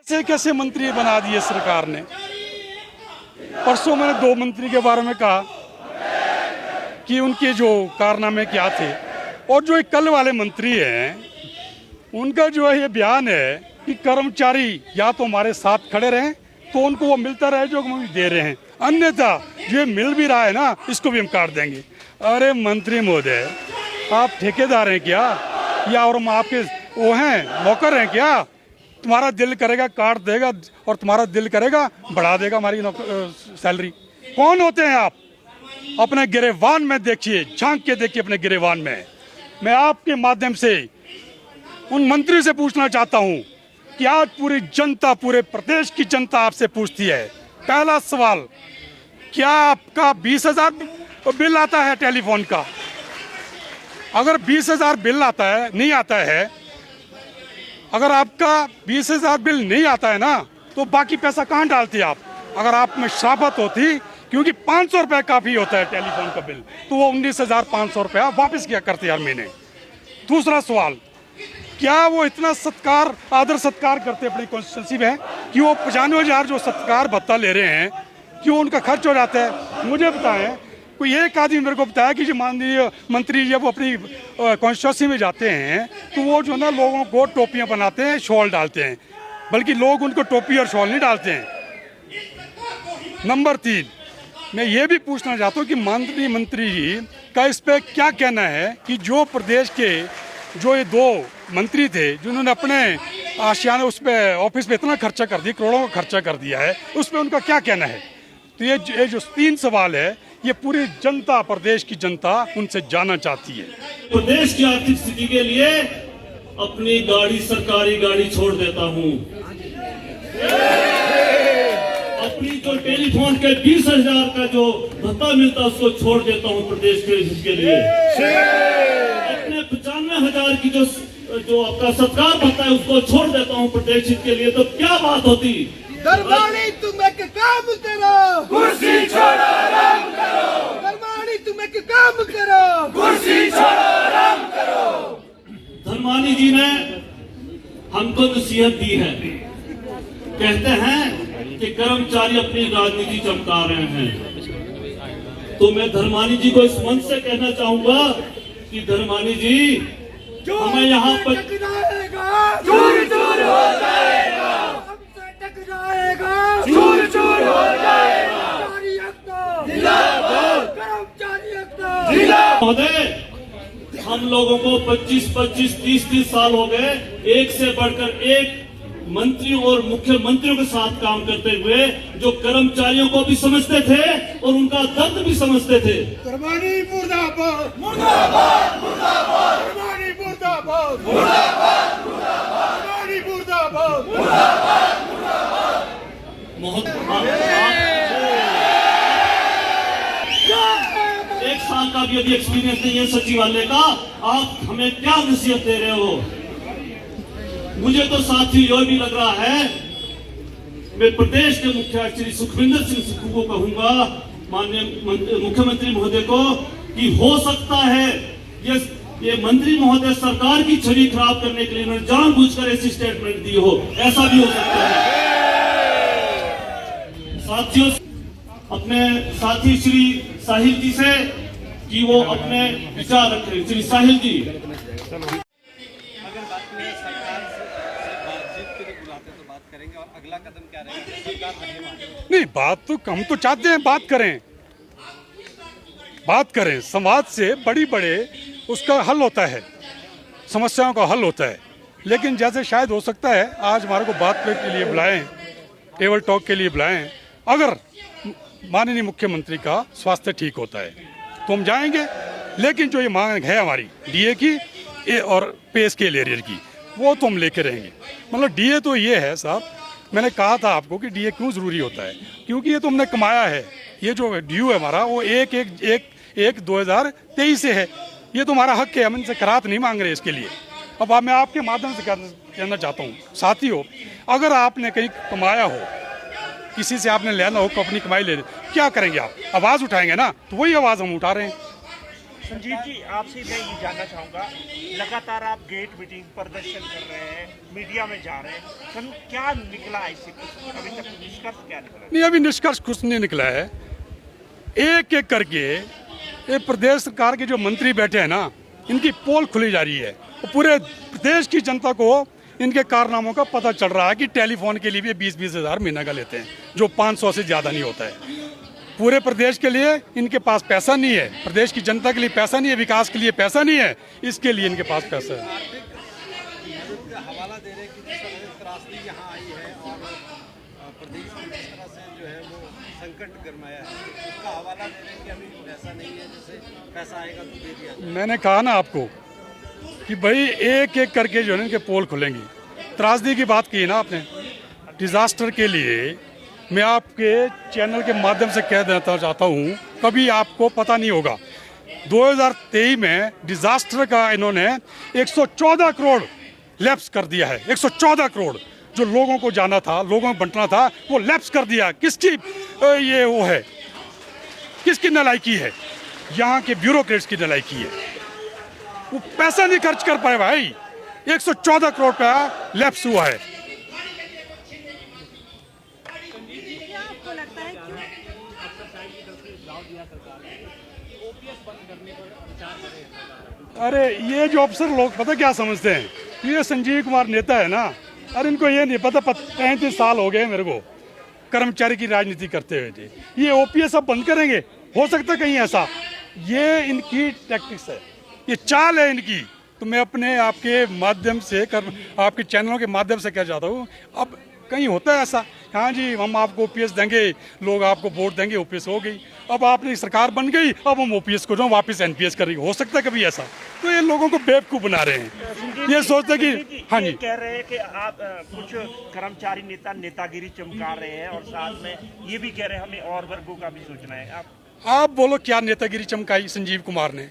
कैसे कैसे मंत्री बना दिए सरकार ने। परसों मैंने 2 मंत्री के बारे में कहा कि उनके जो कारनामे क्या थे, और जो एक कल वाले मंत्री हैं उनका जो है ये बयान है कि कर्मचारी या तो हमारे साथ खड़े रहें तो उनको वो मिलता रहे जो हम दे रहे हैं, अन्यथा जो मिल भी रहा है ना इसको भी हम काट देंगे। अरे मंत्री महोदय, आप ठेकेदार हैं क्या, या और हम आपके वो हैं नौकर हैं क्या? तुम्हारा दिल करेगा काट देगा और तुम्हारा दिल करेगा बढ़ा देगा हमारी सैलरी। कौन होते हैं आप? अपने गिरेबान में देखिए, झांक के देखिए अपने गिरेबान में। मैं आपके माध्यम से उन मंत्री से पूछना चाहता हूं कि आज पूरी जनता, पूरे प्रदेश की जनता आपसे पूछती है। पहला सवाल, क्या आपका 20,000 बिल आता है टेलीफोन का? अगर 20,000 बिल आता है, नहीं आता है, अगर आपका 20,000 बिल नहीं आता है ना, तो बाकी पैसा कहाँ डालते आप? अगर आप में शराफत होती, क्योंकि 500 रुपये काफ़ी होता है टेलीफोन का बिल, तो वो 19,500 रुपया वापस क्या करते यार महीने। दूसरा सवाल, क्या वो इतना सत्कार, आदर सत्कार करते अपनी कॉन्स्टिट्यूंसी में कि वो 95,000 जो सत्कार भत्ता ले रहे हैं, क्यों उनका खर्च हो जाता है? मुझे बताएं, कोई एक आदमी मेरे को बताया कि जो माननीय मंत्री जब वो अपनी कॉन्स्टिट्यूंसी में जाते हैं तो वो जो ना लोगों को टोपियां बनाते हैं, शॉल डालते हैं, बल्कि लोग उनको टोपी और शॉल नहीं डालते हैं। नंबर 3, मैं ये भी पूछना चाहता हूँ कि माननीय मंत्री जी का इस पर क्या कहना है कि जो प्रदेश के जो ये 2 मंत्री थे जिन्होंने अपने आशियाने उस पर ऑफिस पे इतना खर्चा कर दिया, करोड़ों का खर्चा कर दिया है, उस पर उनका क्या कहना है? तो ये जो 3 सवाल है, ये पूरी जनता, प्रदेश की जनता उनसे जानना चाहती है। प्रदेश की आर्थिक स्थिति के लिए अपनी गाड़ी, सरकारी गाड़ी छोड़ देता हूँ। अपनी जो टेलीफोन के 20,000 का जो भत्ता मिलता है उसको छोड़ देता हूँ प्रदेश के हित के लिए। अपने 95,000 की जो आपका सत्कार भत्ता है उसको छोड़ देता हूँ प्रदेश हित के लिए। तो क्या बात होती? धर्माणी तुम एक काम करो, कुर्सी छोड़ो आराम करो। धर्माणी तुम एक काम करो, कुर्सी छोड़ो आराम करो। धर्मानी जी ने हमको नसीहत दी है। कहते हैं कि कर्मचारी अपनी राजनीति चमका रहे हैं, तो मैं धर्मानी जी को इस मंच से कहना चाहूंगा कि धर्मानी जी, हमें यहाँ पर चूर चूर हो जाएगा, हमसे टकराएगा, चूर चूर हो जाएगा। महोदय, हम लोगों को 25-25, 30-30 साल हो गए, एक से बढ़कर एक मंत्री और मुख्यमंत्रियों के साथ काम करते हुए, जो कर्मचारियों को भी समझते थे और उनका दर्द भी समझते थे। धर्मानी मुर्दाबाद, मुर्दाबाद, मुर्दाबाद। धर्मानी मुर्दाबाद, मुर्दाबाद, मुर्दाबाद। धर्मानी मुर्दाबाद, मुर्दाबाद, मुर्दाबाद। एक साल का भी अभी एक्सपीरियंस नहीं है सचिवालय का, आप हमें क्या नसीहत दे रहे हो? मुझे तो साथी यह भी लग रहा है, मैं प्रदेश के मुख्यमंत्री श्री सुखविंदर सिंह सुक्खू को कहूंगा, माननीय मुख्यमंत्री महोदय को, कि हो सकता है ये मंत्री महोदय सरकार की छवि खराब करने के लिए उन्होंने जानबूझकर ऐसी स्टेटमेंट दी हो, ऐसा भी हो सकता है। साथियों, अपने साथी श्री साहिल जी से कि वो अपने विचार रखें। श्री साहिल जी, अगला कदम क्या रहेगा? नहीं, बात तो हम तो चाहते हैं बात करें, समाज से बड़े उसका हल होता है, समस्याओं का हल होता है। लेकिन जैसे शायद हो सकता है आज हमारे को बात के लिए बुलाएं, टेबल टॉक के लिए बुलाएं, अगर माननीय मुख्यमंत्री का स्वास्थ्य ठीक होता है तो हम जाएंगे। लेकिन जो ये मांग है हमारी डीए की और पे स्केल एरियर की, वो तो हम लेके रहेंगे। मतलब डीए तो ये है साहब, मैंने कहा था आपको कि डीए क्यों ज़रूरी होता है, क्योंकि ये तो हमने कमाया है। ये जो ड्यू है हमारा वो 1/1/2023 से है, ये तो हमारा हक है, हम इनसे करात नहीं मांग रहे इसके लिए। अब मैं आपके माध्यम से कहना चाहता हूँ, साथियों, अगर आपने कहीं कमाया हो, किसी से आपने लेना हो, अपनी कमाई ले, क्या करेंगे आप? आवाज़ उठाएंगे ना, तो वही आवाज़ हम उठा रहे हैं। संजीव जी, आपसे मैं ये जानना चाहूँगा, लगातार आप गेट मीटिंग प्रदर्शन कर रहे हैं, मीडिया में जा रहे हैं, सर क्या निकला इससे? कुछ अभी तक निष्कर्ष क्या निकला? नहीं, अभी निष्कर्ष कुछ नहीं निकला है। एक एक करके ये प्रदेश सरकार के जो मंत्री बैठे हैं ना, इनकी पोल खुली जा रही है। पूरे प्रदेश की जनता को इनके कारनामों का पता चल रहा है कि टेलीफोन के लिए भी 20-20 हज़ार महीना का लेते हैं, जो 500 से ज़्यादा नहीं होता है। पूरे प्रदेश के लिए इनके पास पैसा नहीं है, प्रदेश की जनता के लिए पैसा नहीं है, विकास के लिए पैसा नहीं है, इसके लिए इनके पास पैसा है। हवाला दे रहे कि जिस तरह से त्रासदी यहाँ आई है और प्रदेश में जिस तरह से जो है वो संकट गरमाया है, उसका हवाला दे रहे कि अभी पैसा नहीं है, जैसे पैसा आएगा तो दे दिया जाए। मैंने कहा ना आपको कि भाई एक एक करके जो है इनके पोल खुलेंगी। त्रासदी की बात की ना आपने, डिजास्टर के लिए मैं आपके चैनल के माध्यम से कह देना चाहता हूँ, कभी आपको पता नहीं होगा, 2023 में डिजास्टर का इन्होंने 114 करोड़ लैप्स कर दिया है। 114 करोड़ जो लोगों को जाना था, लोगों को बंटना था, वो लैप्स कर दिया। किसकी ये वो है, किसकी नालायकी है? यहाँ के ब्यूरोक्रेट्स की नालायकी है। वो पैसा नहीं खर्च कर पाए भाई, 114 करोड़ रुपया लैप्स हुआ है। क्या आपको लगता है क्यों? अरे ये जो अफसर लोग पता क्या समझते हैं, ये संजीव कुमार नेता है ना, अरे इनको ये नहीं पता 35 साल हो गए मेरे को कर्मचारी की राजनीति करते हुए थे। ये ओपीएस अब बंद करेंगे, हो सकता है कहीं ऐसा, ये इनकी टैक्टिक्स है, ये चाल है इनकी। तो मैं अपने आपके माध्यम से आपके चैनलों के माध्यम से कह जाता हूँ, अब कहीं होता है ऐसा, हाँ जी हम आपको ओपीएस देंगे, लोग आपको वोट देंगे, ओपीएस हो गई, अब आपने सरकार बन गई, अब हम ओपीएस को जो वापस एनपीएस करेंगे, हो सकता है कभी ऐसा। तो ये लोगों को बेवकूफ़ बना रहे हैं, ये सोचते हैं कि हाँ जी, कह रहे हैं कि आप कुछ कर्मचारी नेता नेतागिरी चमका रहे हैं और साथ में ये भी कह रहे हैं हमें और वर्गों का भी सोचना है। आप बोलो क्या नेतागिरी चमकाई संजीव कुमार ने?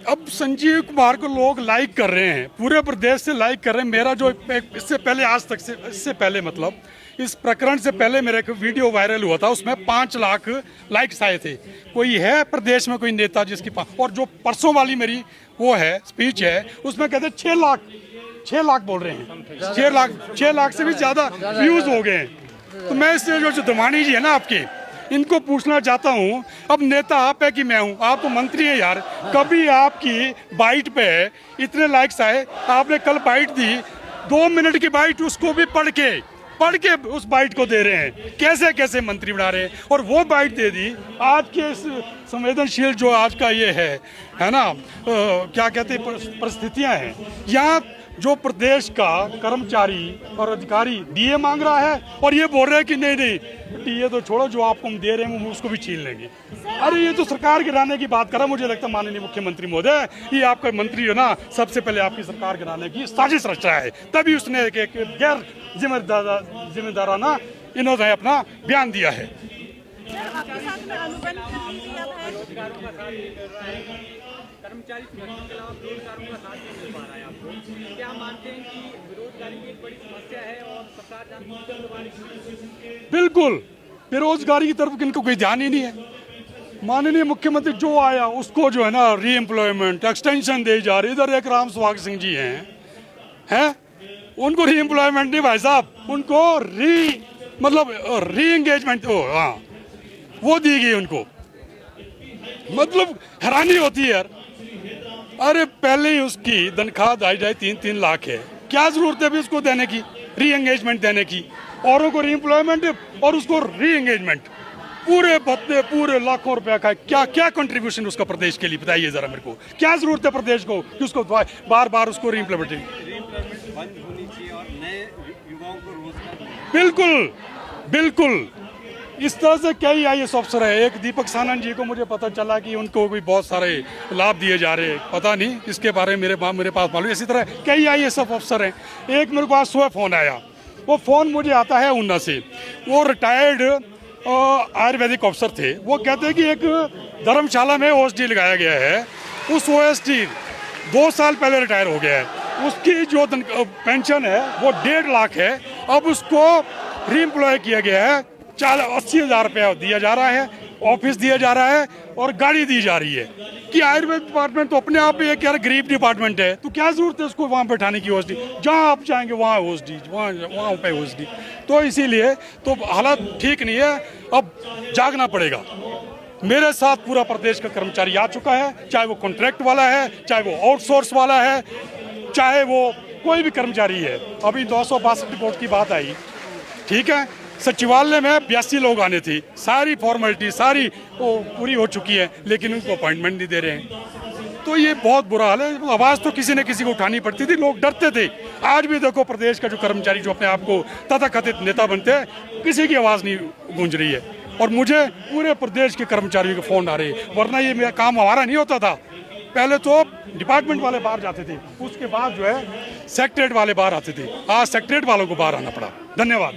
अब संजीव कुमार को लोग लाइक कर रहे हैं, पूरे प्रदेश से लाइक कर रहे हैं। मेरा जो इससे पहले आज तक से, इससे पहले मतलब इस प्रकरण से पहले मेरा एक वीडियो वायरल हुआ था, उसमें 5 लाख लाइक्स आए थे। कोई है प्रदेश में कोई नेता जिसकी और जो परसों वाली मेरी वो है स्पीच है, उसमें कहते 6 लाख बोल रहे हैं, 6 लाख से भी ज़्यादा व्यूज़ हो गए हैं। तो मैं इससे जो दमानी जी है ना आपके, इनको पूछना चाहता हूँ, अब नेता आप है कि मैं हूँ? आप तो मंत्री हैं यार, कभी आपकी बाइट पे इतने लाइक्स आए? आपने कल बाइट दी, 2 मिनट की बाइट, उसको भी पढ़ के उस बाइट को दे रहे हैं। कैसे कैसे मंत्री बना रहे हैं, और वो बाइट दे दी आज के इस संवेदनशील जो आज का ये है ना, क्या कहते हैं परिस्थितियाँ हैं, यहाँ जो प्रदेश का कर्मचारी और अधिकारी डीए मांग रहा है, और ये बोल रहे हैं कि नहीं डीए तो छोड़ो, जो आपको हम दे रहे हैं हम उसको भी छीन लेंगे। अरे ये तो सरकार गिराने की बात कर रहा है। मुझे लगता है माननीय मुख्यमंत्री महोदय, ये आपका मंत्री है ना, सबसे पहले आपकी सरकार गिराने की साजिश रच रहा है, तभी उसने एक गैर जिम्मेदाराना इन्होंने अपना बयान दिया है। आपके साथ में अनुबंध कर लिया है। कर्मचारी संगठनों के अलावा बेरोजगारों का साथ नहीं मिल पा रहा है आपको, क्या मानते हैं कि बेरोजगारी की एक बड़ी समस्या है और सरकार जानती? बिल्कुल, बेरोजगारी की तरफ इनको कोई ध्यान ही नहीं है। माननीय मुख्यमंत्री जो आया उसको जो है ना री एम्प्लॉयमेंट एक्सटेंशन दे जा रही। इधर एक राम सुहाग सिंह जी हैं, उनको री एम्प्लॉयमेंट नहीं भाई साहब, उनको री एंगेजमेंट हाँ वो दी गई उनको। मतलब हैरानी होती है यार, अरे पहले ही उसकी तनख्वाह दी जाए 3-3 लाख है, क्या जरूरत है अभी उसको देने की, री एंगेजमेंट देने की? औरों को री एम्प्लॉयमेंट और उसको री एंगेजमेंट, पूरे भत्ते पूरे लाखों रुपया का। क्या क्या कंट्रीब्यूशन उसका प्रदेश के लिए, बताइए जरा मेरे को, क्या जरूरत है प्रदेश को कि उसको बार बार उसको री एम्प्लॉयमेंट बंद होनी चाहिए और नए युवाओं को रोजगार। बिल्कुल बिल्कुल, इस तरह से कई आईएएस अफसर है। एक दीपक सानंद जी को मुझे पता चला कि उनको भी बहुत सारे लाभ दिए जा रहे हैं, पता नहीं इसके बारे में मेरे पास मालूम। इसी तरह कई आईएएस अफसर हैं। एक मेरे पास सुबह फ़ोन आया, वो फ़ोन मुझे आता है ऊना से, वो रिटायर्ड आयुर्वेदिक अफसर थे। वो कहते हैं कि एक धर्मशाला में ओएसडी लगाया गया है, उस ओएसडी 2 साल पहले रिटायर हो गया है, उसकी जो पेंशन है वो 1.5 लाख है, अब उसको री एम्प्लॉय किया गया है 80,000 रुपया दिया जा रहा है, ऑफिस दिया जा रहा है और गाड़ी दी जा रही है कि आयुर्वेद डिपार्टमेंट तो अपने आप में एक यार गरीब डिपार्टमेंट है, तो क्या जरूरत है उसको वहाँ बैठाने की ओएसडी, जहाँ आप चाहेंगे वहाँ ओएसडी, वहाँ पे ओएसडी। तो इसीलिए तो हालात ठीक नहीं है, अब जागना पड़ेगा। मेरे साथ पूरा प्रदेश का कर्मचारी आ चुका है, चाहे वो कॉन्ट्रैक्ट वाला है, चाहे वो आउटसोर्स वाला है, चाहे वो कोई भी कर्मचारी है। अभी 262 रिपोर्ट की बात आई, ठीक है, सचिवालय में 82 लोग आने थे, सारी फॉर्मेलिटी सारी वो पूरी हो चुकी है, लेकिन उनको अपॉइंटमेंट नहीं दे रहे हैं। तो ये बहुत बुरा हाल है। आवाज़ तो किसी न किसी को उठानी पड़ती थी, लोग डरते थे। आज भी देखो प्रदेश का जो कर्मचारी जो अपने आप को तथाकथित नेता बनते हैं, किसी की आवाज़ नहीं गूंज रही है। और मुझे पूरे प्रदेश के कर्मचारियों के फ़ोन आ रहे हैं, वरना ये मेरा काम हमारा नहीं होता था। पहले तो डिपार्टमेंट वाले बाहर जाते थे, उसके बाद जो है सेक्रेटरीट वाले बाहर आते थे, आज सेक्रेटरीट वालों को बाहर आना पड़ा। धन्यवाद।